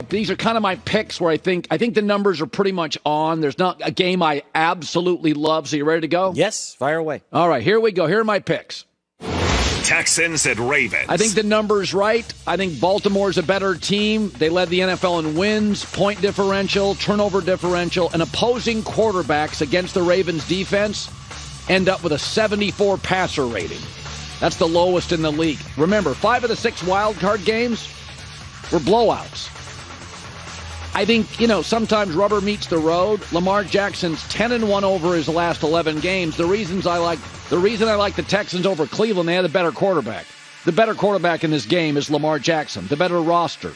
these are kind of my picks where I think the numbers are pretty much on. There's not a game I absolutely love. So you ready to go? Yes, fire away. All right, here we go. Here are my picks. Texans and Ravens. I think the number's right. I think Baltimore's a better team. They led the NFL in wins, point differential, turnover differential, and opposing quarterbacks against the Ravens defense end up with a 74 passer rating. That's the lowest in the league. Remember, 5 of the 6 wild card games were blowouts. I think, sometimes rubber meets the road. Lamar Jackson's 10-1 over his last 11 games. The reason I like the Texans over Cleveland, they had a better quarterback. The better quarterback in this game is Lamar Jackson. The better roster.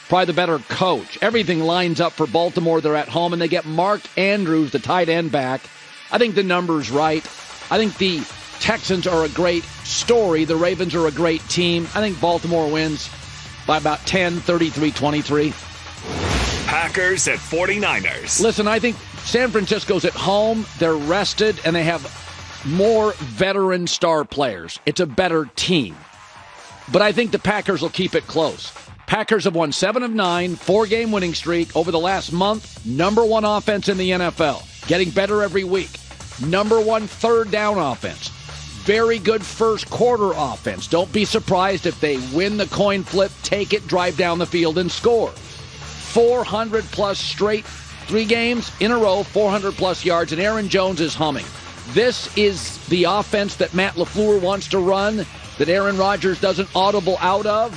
Probably the better coach. Everything lines up for Baltimore. They're at home, and they get Mark Andrews, the tight end, back. I think the number's right. I think the Texans are a great story. The Ravens are a great team. I think Baltimore wins by about 10, 33-23. Packers at 49ers. Listen, I think San Francisco's at home. They're rested, and they have more veteran star players. It's a better team. But I think the Packers will keep it close. Packers have won 7 of 9, 4-game winning streak over the last month. Number 1 offense in the NFL. Getting better every week. Number 1 third down offense. Very good first quarter offense. Don't be surprised if they win the coin flip, take it, drive down the field, and score. 400-plus straight 3 games in a row, 400-plus yards, and Aaron Jones is humming. This is the offense that Matt LaFleur wants to run, that Aaron Rodgers doesn't audible out of.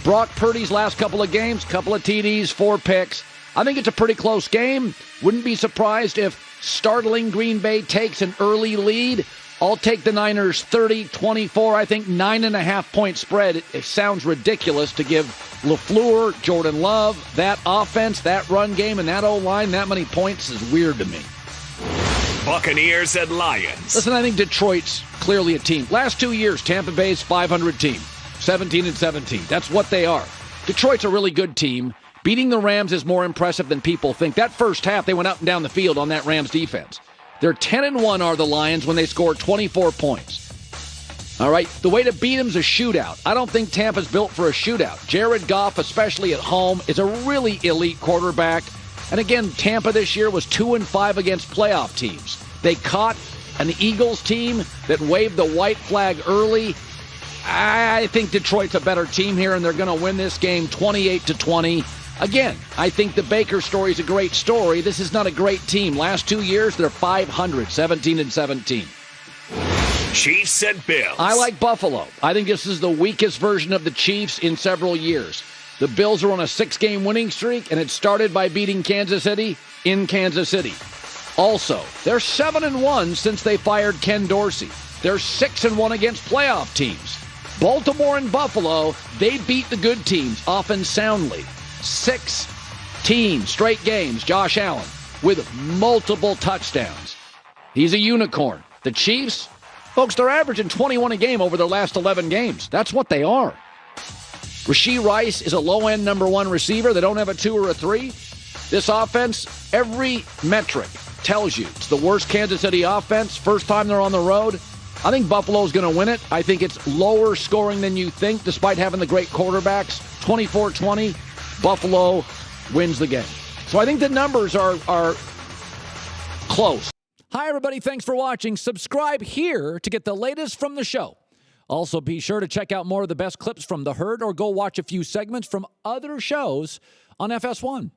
Brock Purdy's last couple of games, couple of TDs, 4 picks. I think it's a pretty close game. Wouldn't be surprised if startling Green Bay takes an early lead. I'll take the Niners 30-24. I think 9.5-point spread. It sounds ridiculous to give LaFleur, Jordan Love, that offense, that run game, and that O-line, that many points is weird to me. Buccaneers and Lions. Listen, I think Detroit's clearly a team. Last 2 years, Tampa Bay's 500 team, 17-17. That's what they are. Detroit's a really good team. Beating the Rams is more impressive than people think. That first half, they went up and down the field on that Rams defense. They're 10-1 are the Lions when they score 24 points. All right, the way to beat them is a shootout. I don't think Tampa's built for a shootout. Jared Goff, especially at home, is a really elite quarterback. And again, Tampa this year was 2-5 against playoff teams. They caught an Eagles team that waved the white flag early. I think Detroit's a better team here, and they're going to win this game 28-20. Again, I think the Baker story is a great story. This is not a great team. Last 2 years, they're 500, 17-17. Chiefs and Bills. I like Buffalo. I think this is the weakest version of the Chiefs in several years. The Bills are on a 6-game winning streak, and it started by beating Kansas City in Kansas City. Also, they're 7-1 since they fired Ken Dorsey. They're 6-1 against playoff teams. Baltimore and Buffalo, they beat the good teams, often soundly. 16 straight games, Josh Allen, with multiple touchdowns. He's a unicorn. The Chiefs, folks, they're averaging 21 a game over their last 11 games. That's what they are. Rashee Rice is a low-end number 1 receiver. They don't have a 2 or a 3. This offense, every metric tells you it's the worst Kansas City offense. First time they're on the road. I think Buffalo's going to win it. I think it's lower scoring than you think, despite having the great quarterbacks. 24-20. Buffalo wins the game. So I think the numbers are close. Hi, everybody. Thanks for watching. Subscribe here to get the latest from the show. Also, be sure to check out more of the best clips from The Herd or go watch a few segments from other shows on FS1.